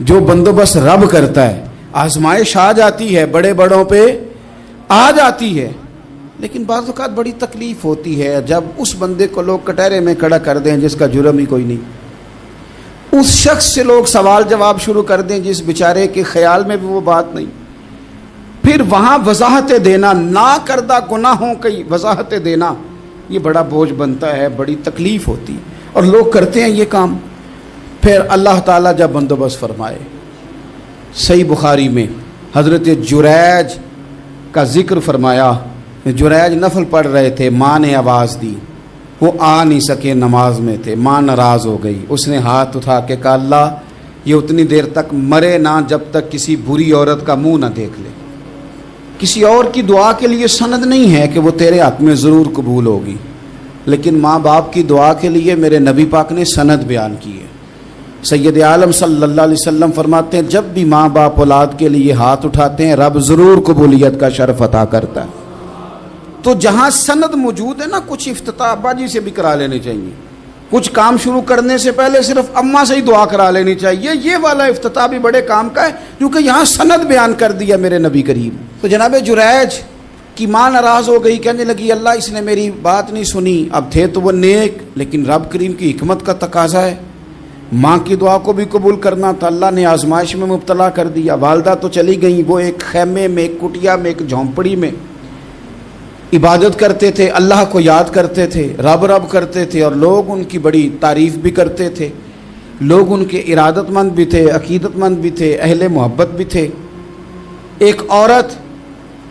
جو بندوبست رب کرتا ہے. آزمائش آ جاتی ہے, بڑے بڑوں پہ آ جاتی ہے, لیکن بعض اوقات بڑی تکلیف ہوتی ہے جب اس بندے کو لوگ کٹہرے میں کھڑا کر دیں جس کا جرم ہی کوئی نہیں, اس شخص سے لوگ سوال جواب شروع کر دیں جس بیچارے کے خیال میں بھی وہ بات نہیں. پھر وہاں وضاحتیں دینا, نہ کردہ گناہوں کی وضاحتیں دینا, یہ بڑا بوجھ بنتا ہے, بڑی تکلیف ہوتی, اور لوگ کرتے ہیں یہ کام. پھر اللہ تعالیٰ جب بندوبست فرمائے, صحیح بخاری میں حضرت جریج کا ذکر فرمایا. جریج نفل پڑھ رہے تھے, ماں نے آواز دی, وہ آ نہیں سکے, نماز میں تھے, ماں ناراض ہو گئی. اس نے ہاتھ اٹھا کے کہا اللہ یہ اتنی دیر تک مرے نہ جب تک کسی بری عورت کا منہ نہ دیکھ لے. کسی اور کی دعا کے لیے سند نہیں ہے کہ وہ تیرے حق میں ضرور قبول ہوگی, لیکن ماں باپ کی دعا کے لیے میرے نبی پاک نے سند بیان کی ہے. سید عالم صلی اللہ علیہ وسلم فرماتے ہیں جب بھی ماں باپ اولاد کے لیے ہاتھ اٹھاتے ہیں رب ضرور قبولیت کا شرف عطا کرتا ہے. تو جہاں سند موجود ہے نا, کچھ افتتاح ابا جی سے بھی کرا لینے چاہیے, کچھ کام شروع کرنے سے پہلے صرف اماں سے ہی دعا کرا لینی چاہیے. یہ والا افتتاح بھی بڑے کام کا ہے کیونکہ یہاں سند بیان کر دیا میرے نبی کریم. تو جناب جریج کی ماں ناراض ہو گئی, کہنے لگی اللہ اس نے میری بات نہیں سنی. اب تھے تو وہ نیک, لیکن رب کریم کی حکمت کا تقاضا ہے, ماں کی دعا کو بھی قبول کرنا تھا. اللہ نے آزمائش میں مبتلا کر دیا. والدہ تو چلی گئیں, وہ ایک خیمے میں, ایک کٹیا میں, ایک جھونپڑی میں عبادت کرتے تھے, اللہ کو یاد کرتے تھے, رب رب کرتے تھے, اور لوگ ان کی بڑی تعریف بھی کرتے تھے. لوگ ان کے ارادت مند بھی تھے, عقیدت مند بھی تھے, اہل محبت بھی تھے. ایک عورت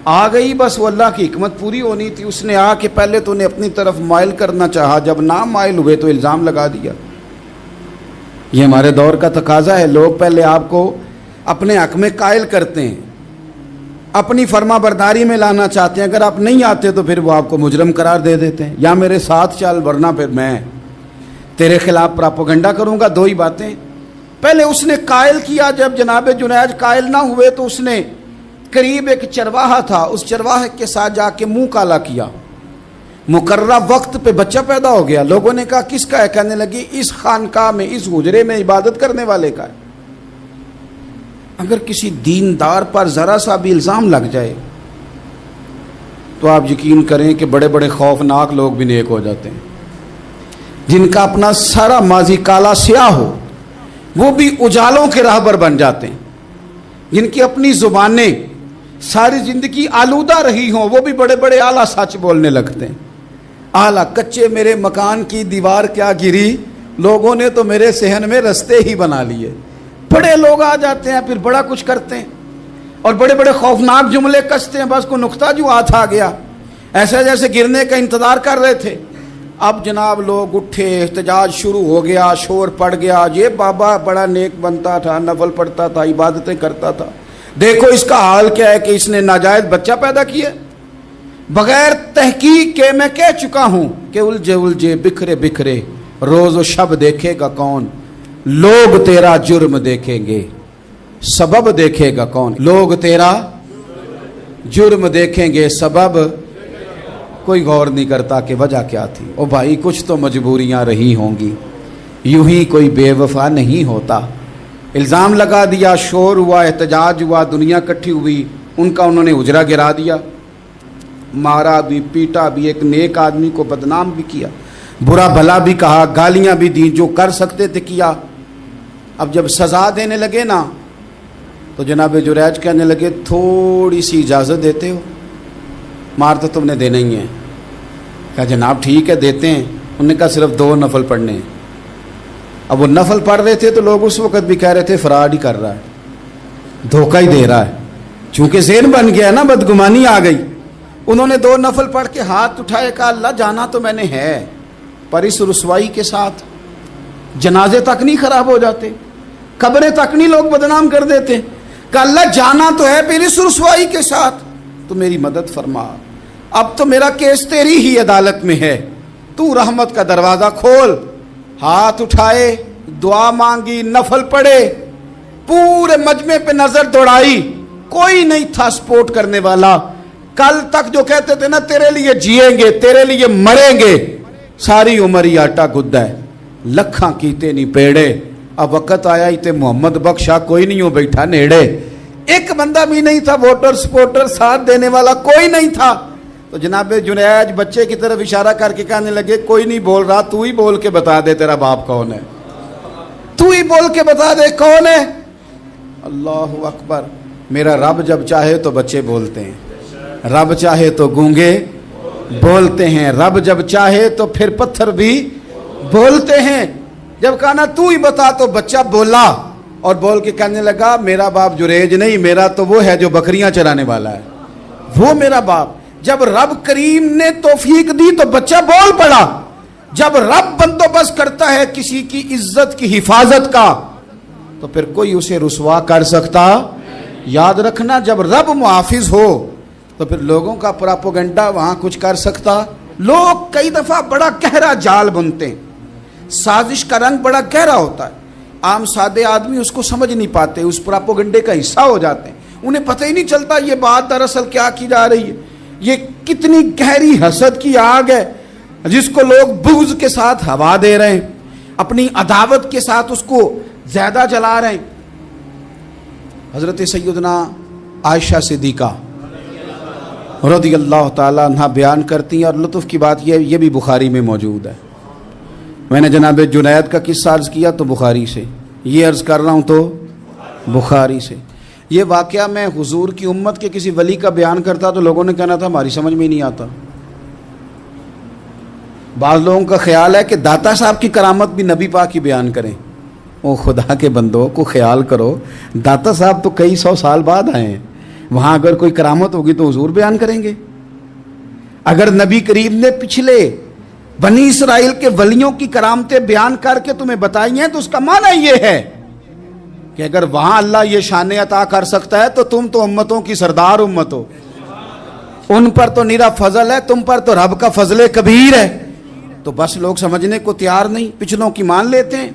آ گئی, بس وہ اللہ کی حکمت پوری ہونی تھی. اس نے آ کے پہلے تو انہیں اپنی طرف مائل کرنا چاہا, جب نہ مائل ہوئے تو الزام لگا دیا. یہ ہمارے دور کا تقاضا ہے, لوگ پہلے آپ کو اپنے حق میں قائل کرتے ہیں, اپنی فرما برداری میں لانا چاہتے ہیں. اگر آپ نہیں آتے تو پھر وہ آپ کو مجرم قرار دے دیتے ہیں, یا میرے ساتھ چل ورنہ پھر میں تیرے خلاف پراپوگنڈا کروں گا. دو ہی باتیں. پہلے اس نے قائل کیا, جب جناب جنید قائل نہ ہوئے تو اس نے قریب ایک چرواہا تھا, اس چرواہے کے ساتھ جا کے منہ کالا کیا. مقررہ وقت پہ بچہ پیدا ہو گیا. لوگوں نے کہا کس کا ہے؟ کہنے لگی اس خانقاہ میں, اس حجرے میں عبادت کرنے والے کا ہے. اگر کسی دیندار پر ذرا سا بھی الزام لگ جائے تو آپ یقین کریں کہ بڑے بڑے خوفناک لوگ بھی نیک ہو جاتے ہیں. جن کا اپنا سارا ماضی کالا سیاہ ہو وہ بھی اجالوں کے راہبر بن جاتے ہیں. جن کی اپنی زبانیں ساری زندگی آلودہ رہی ہوں وہ بھی بڑے بڑے اعلیٰ سچ بولنے لگتے ہیں. اعلیٰ کچے میرے مکان کی دیوار کیا گری, لوگوں نے تو میرے صحن میں رستے ہی بنا لیے. بڑے لوگ آ جاتے ہیں, پھر بڑا کچھ کرتے ہیں اور بڑے بڑے خوفناک جملے کستے ہیں. بس کو نقطہ جو ہاتھ آ گیا, ایسے جیسے گرنے کا انتظار کر رہے تھے. اب جناب لوگ اٹھے, احتجاج شروع ہو گیا, شور پڑ گیا. یہ بابا بڑا نیک بنتا تھا, نفل پڑھتا تھا, عبادتیں کرتا تھا, دیکھو اس کا حال کیا ہے کہ اس نے ناجائز بچہ پیدا کیا. بغیر تحقیق کے میں کہہ چکا ہوں کہ الجھے الجھے بکھرے بکھرے روز و شب دیکھے گا کون, لوگ تیرا جرم دیکھیں گے, سبب دیکھے گا کون. لوگ تیرا جرم دیکھیں گے, سبب کوئی غور نہیں کرتا کہ وجہ کیا تھی. او بھائی کچھ تو مجبوریاں رہی ہوں گی, یوں ہی کوئی بے وفا نہیں ہوتا. الزام لگا دیا, شور ہوا, احتجاج ہوا, دنیا اکٹھی ہوئی, ان کا انہوں نے اجرا گرا دیا, مارا بھی, پیٹا بھی, ایک نیک آدمی کو بدنام بھی کیا, برا بھلا بھی کہا, گالیاں بھی دی, جو کر سکتے تھے کیا. اب جب سزا دینے لگے نا تو جناب جریج کہنے لگے تھوڑی سی اجازت دیتے ہو, مار تو تم نے دینا ہی ہے. کہا جناب ٹھیک ہے دیتے ہیں. انہوں نے کہا صرف 2 نفل پڑھنے ہیں. اب وہ نفل پڑھ رہے تھے تو لوگ اس وقت بھی کہہ رہے تھے فراڈ ہی کر رہا ہے, دھوکہ ہی دے رہا ہے, چونکہ ذہن بن گیا نا, بدگمانی آ گئی. انہوں نے 2 نفل پڑھ کے ہاتھ اٹھائے, کہا اللہ جانا تو میں نے ہے, پر اس رسوائی کے ساتھ جنازے تک نہیں خراب ہو جاتے, قبریں تک نہیں لوگ بدنام کر دیتے. کہ اللہ جانا تو ہے, پھر اس رسوائی کے ساتھ تو میری مدد فرما. اب تو میرا کیس تیری ہی عدالت میں ہے, تو رحمت کا دروازہ کھول. ہاتھ اٹھائے, دعا مانگی, نفل پڑھے, پورے مجمع پہ نظر دوڑائی, کوئی نہیں تھا سپورٹ کرنے والا. کل تک جو کہتے تھے نا تیرے لیے جیئیں گے, تیرے لیے مریں گے, ساری عمر ہی آٹا گدا ہے, لکھاں کیتے نہیں پیڑے, اب وقت آیا ہی تے محمد بخشا کوئی نہیں ہو بیٹھا نیڑے، ایک بندہ بھی نہیں تھا، ووٹر سپورٹر ساتھ دینے والا کوئی نہیں تھا. تو جناب جنید بچے کی طرف اشارہ کر کے کہنے لگے کوئی نہیں بول رہا، تو ہی بول کے بتا دے تیرا باپ کون ہے، تو ہی بول کے بتا دے کون ہے. اللہ اکبر. میرا رب جب چاہے تو بچے بولتے ہیں، رب چاہے تو گونگے بولتے ہیں، رب جب چاہے تو پھر پتھر بھی بولتے ہیں. جب کہا نا تو ہی بتا تو بچہ بولا اور بول کے کہنے لگا میرا باپ جریج نہیں، میرا تو وہ ہے جو بکریاں چرانے والا ہے، وہ میرا باپ. جب رب کریم نے توفیق دی تو بچہ بول پڑا. جب رب بندوبست کرتا ہے کسی کی عزت کی حفاظت کا تو پھر کوئی اسے رسوا کر سکتا. یاد رکھنا جب رب محافظ ہو تو پھر لوگوں کا پراپوگنڈا وہاں کچھ کر سکتا. لوگ کئی دفعہ بڑا گہرا جال بنتے ہیں، سازش کا رنگ بڑا گہرا ہوتا ہے، عام سادے آدمی اس کو سمجھ نہیں پاتے، اس پراپوگنڈے کا حصہ ہو جاتے ہیں، انہیں پتہ ہی نہیں چلتا یہ بات دراصل کیا کی جا رہی ہے. یہ کتنی گہری حسد کی آگ ہے جس کو لوگ بغض کے ساتھ ہوا دے رہے ہیں، اپنی عداوت کے ساتھ اس کو زیادہ جلا رہے ہیں. حضرت سیدنا عائشہ صدیقہ رضی اللہ تعالیٰ عنہ بیان کرتی ہیں، اور لطف کی بات یہ بھی بخاری میں موجود ہے. میں نے جناب جنید کا قصہ عرض کیا تو بخاری سے، یہ عرض کر رہا ہوں تو بخاری سے. یہ واقعہ میں حضور کی امت کے کسی ولی کا بیان کرتا تو لوگوں نے کہنا تھا ہماری سمجھ میں ہی نہیں آتا. بعض لوگوں کا خیال ہے کہ داتا صاحب کی کرامت بھی نبی پاک کی بیان کریں. او خدا کے بندوں کو خیال کرو، داتا صاحب تو کئی سو سال بعد آئے ہیں، وہاں اگر کوئی کرامت ہوگی تو حضور بیان کریں گے. اگر نبی کریم نے پچھلے بنی اسرائیل کے ولیوں کی کرامتیں بیان کر کے تمہیں بتائی ہیں تو اس کا معنی یہ ہے کہ اگر وہاں اللہ یہ شان عطا کر سکتا ہے تو تم تو امتوں کی سردار امت ہو، ان پر تو نیرا فضل ہے، تم پر تو رب کا فضل کبیر ہے. تو بس لوگ سمجھنے کو تیار نہیں، پچھلوں کی مان لیتے ہیں.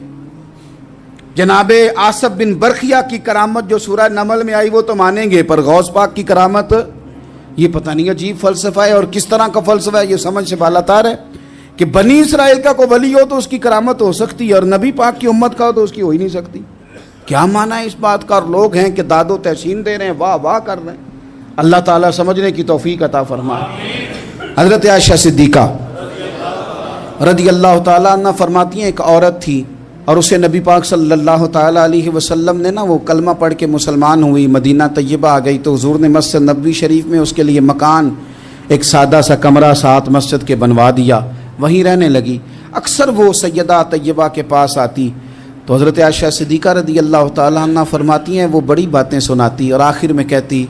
جناب آصف بن برخیہ کی کرامت جو سورہ نمل میں آئی وہ تو مانیں گے، پر غوث پاک کی کرامت یہ پتہ نہیں عجیب فلسفہ ہے، اور کس طرح کا فلسفہ ہے یہ سمجھ سے بالاتار ہے کہ بنی اسرائیل کا کوئی ولی ہو تو اس کی کرامت ہو سکتی ہے اور نبی پاک کی امت کا ہو تو اس کی ہو ہی نہیں سکتی. کیا معنی ہے اس بات کا؟ اور لوگ ہیں کہ داد و تحسین دے رہے ہیں، واہ واہ کر رہے ہیں. اللہ تعالیٰ سمجھنے کی توفیق عطا فرمائے. حضرت عائشہ صدیقہ رضی اللہ تعالیٰ عنہ فرماتی ہیں ایک عورت تھی اور اسے نبی پاک صلی اللہ تعالیٰ علیہ وسلم نے وہ کلمہ پڑھ کے مسلمان ہوئی، مدینہ طیبہ آ گئی تو حضور نے مسجد نبوی شریف میں اس کے لیے مکان، ایک سادہ سا کمرہ ساتھ مسجد کے بنوا دیا، وہیں رہنے لگی. اکثر وہ سیدہ طیبہ کے پاس آتی تو حضرت عائشہ صدیقہ رضی اللہ تعالیٰ عنہ فرماتی ہیں وہ بڑی باتیں سناتی اور آخر میں کہتی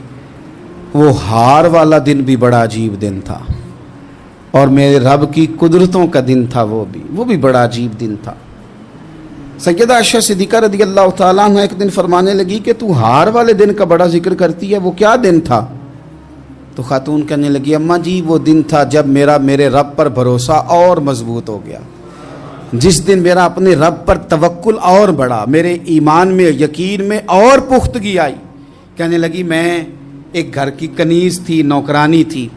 وہ ہار والا دن بھی بڑا عجیب دن تھا اور میرے رب کی قدرتوں کا دن تھا، وہ بھی بڑا عجیب دن تھا. سیدہ عائشہ صدیقہ رضی اللہ تعالیٰ عنہ ایک دن فرمانے لگی کہ تو ہار والے دن کا بڑا ذکر کرتی ہے، وہ کیا دن تھا؟ تو خاتون کہنے لگی اماں جی وہ دن تھا جب میرے رب پر بھروسہ اور مضبوط ہو گیا، جس دن میرا اپنے رب پر توکل اور بڑھا، میرے ایمان میں یقین میں اور پختگی آئی. کہنے لگی میں ایک گھر کی کنیز تھی، نوکرانی تھی،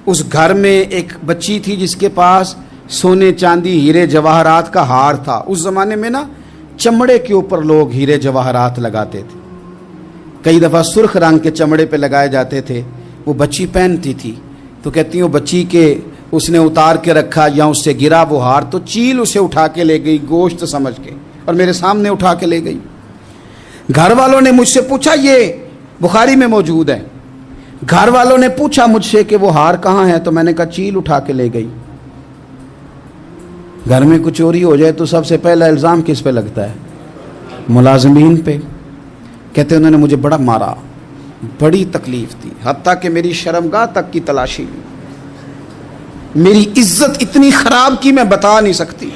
اس گھر میں ایک بچی تھی جس کے پاس سونے چاندی ہیرے جواہرات کا ہار تھا. اس زمانے میں نا چمڑے کے اوپر لوگ ہیرے جواہرات لگاتے تھے، کئی دفعہ سرخ رنگ کے چمڑے پہ لگائے جاتے تھے. وہ بچی پہنتی تھی تو کہتی ہوں بچی کے اس نے اتار کے رکھا یا اس سے گرا وہ ہار تو چیل اسے اٹھا کے لے گئی گوشت سمجھ کے اور میرے سامنے اٹھا کے لے گئی. گھر والوں نے مجھ سے پوچھا، یہ بخاری میں موجود ہے، گھر والوں نے پوچھا مجھ سے کہ وہ ہار کہاں ہے تو میں نے کہا چیل اٹھا کے لے گئی. گھر میں کچھ چوری ہو جائے تو سب سے پہلا الزام کس پہ لگتا ہے؟ ملازمین پہ. کہتے انہوں نے مجھے بڑا مارا، بڑی تکلیف تھی، حتیٰ کہ میری شرمگاہ تک کی تلاشی لی، میری عزت اتنی خراب کی میں بتا نہیں سکتی.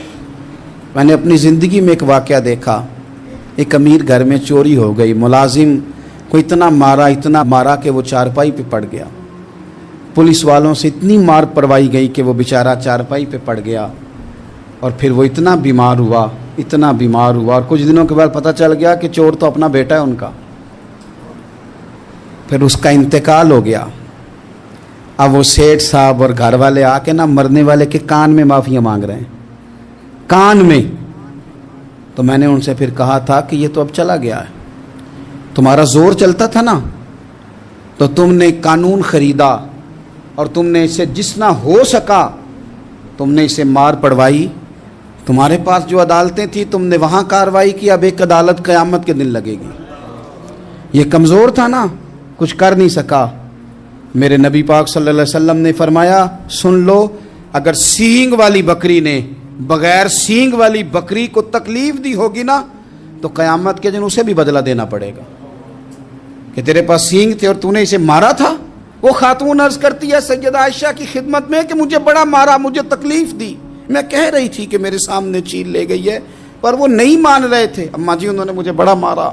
میں نے اپنی زندگی میں ایک واقعہ دیکھا، ایک امیر گھر میں چوری ہو گئی، ملازم کو اتنا مارا کہ وہ چارپائی پہ پڑ گیا. پولیس والوں سے اتنی مار پروائی گئی کہ وہ بیچارہ چارپائی پہ پڑ گیا اور پھر وہ اتنا بیمار ہوا اور کچھ دنوں کے بعد پتہ چل گیا کہ چور تو اپنا بیٹا ہے ان کا. پھر اس کا انتقال ہو گیا. اب وہ سیٹھ صاحب اور گھر والے آ کے نا مرنے والے کے کان میں معافیاں مانگ رہے ہیں، کان میں. تو میں نے ان سے پھر کہا تھا کہ یہ تو اب چلا گیا ہے، تمہارا زور چلتا تھا نا، تو تم نے قانون خریدا اور تم نے اسے جتنا ہو سکا تم نے اسے مار پڑوائی، تمہارے پاس جو عدالتیں تھیں تم نے وہاں کارروائی کی، اب ایک عدالت قیامت کے دن لگے گی۔ یہ کمزور تھا نا، کچھ کر نہیں سکا۔ میرے نبی پاک صلی اللہ علیہ وسلم نے فرمایا سن لو، اگر سینگ والی بکری نے بغیر سینگ والی بکری کو تکلیف دی ہوگی نا تو قیامت کے دن اسے بھی بدلہ دینا پڑے گا کہ تیرے پاس سینگ تھے اور تو نے اسے مارا تھا۔ وہ خاتون عرض کرتی ہے سیدہ عائشہ کی خدمت میں کہ مجھے بڑا مارا، مجھے تکلیف دی، میں کہہ رہی تھی کہ میرے سامنے چیل لے گئی ہے پر وہ نہیں مان رہے تھے، اماں جی انہوں نے مجھے بڑا مارا۔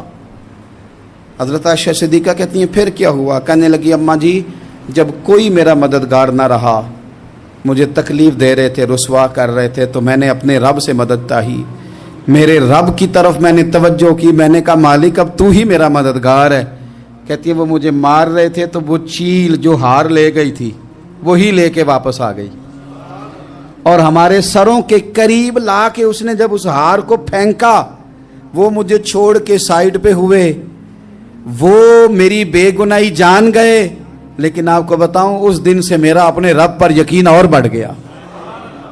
حضرت عائشہ صدیقہ کہتی ہیں پھر کیا ہوا؟ کہنے لگی اماں جی جب کوئی میرا مددگار نہ رہا، مجھے تکلیف دے رہے تھے، رسوا کر رہے تھے، تو میں نے اپنے رب سے مدد چاہی، میرے رب کی طرف میں نے توجہ کی، میں نے کہا مالک اب تو ہی میرا مددگار ہے۔ کہتی ہے وہ مجھے مار رہے تھے تو وہ چیل جو ہار لے گئی تھی وہی لے کے واپس آ گئی، اور ہمارے سروں کے قریب لا کے اس نے جب اس ہار کو پھینکا وہ مجھے چھوڑ کے سائیڈ پہ ہوئے، وہ میری بے گناہی جان گئے، لیکن آپ کو بتاؤں اس دن سے میرا اپنے رب پر یقین اور بڑھ گیا۔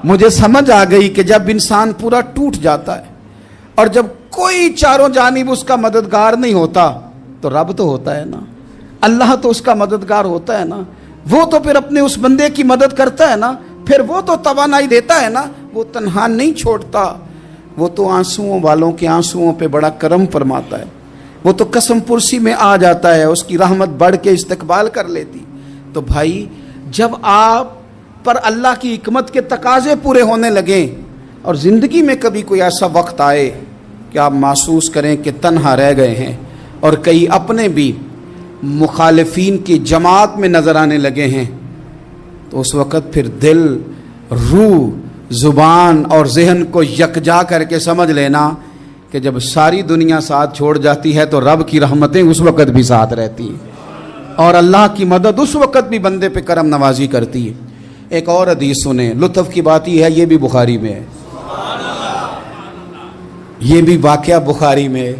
مجھے سمجھ آ گئی کہ جب انسان پورا ٹوٹ جاتا ہے اور جب کوئی چاروں جانب اس کا مددگار نہیں ہوتا تو رب تو ہوتا ہے نا، اللہ تو اس کا مددگار ہوتا ہے نا، وہ تو پھر اپنے اس بندے کی مدد کرتا ہے نا، پھر وہ تو توانائی دیتا ہے نا، وہ تنہا نہیں چھوڑتا، وہ تو آنسوؤں والوں کے آنسوؤں پہ بڑا کرم فرماتا ہے، وہ تو قسم پرسی میں آ جاتا ہے، اس کی رحمت بڑھ کے استقبال کر لیتی۔ تو بھائی جب آپ پر اللہ کی حکمت کے تقاضے پورے ہونے لگیں اور زندگی میں کبھی کوئی ایسا وقت آئے کہ آپ محسوس کریں کہ تنہا رہ گئے ہیں اور کئی اپنے بھی مخالفین کی جماعت میں نظر آنے لگے ہیں، تو اس وقت پھر دل، روح، زبان اور ذہن کو یکجا کر کے سمجھ لینا کہ جب ساری دنیا ساتھ چھوڑ جاتی ہے تو رب کی رحمتیں اس وقت بھی ساتھ رہتی ہیں اور اللہ کی مدد اس وقت بھی بندے پہ کرم نوازی کرتی ہے۔ ایک اور حدیث سنیں، لطف کی بات یہ ہے یہ بھی بخاری میں ہے، یہ بھی واقعہ بخاری میں ہے۔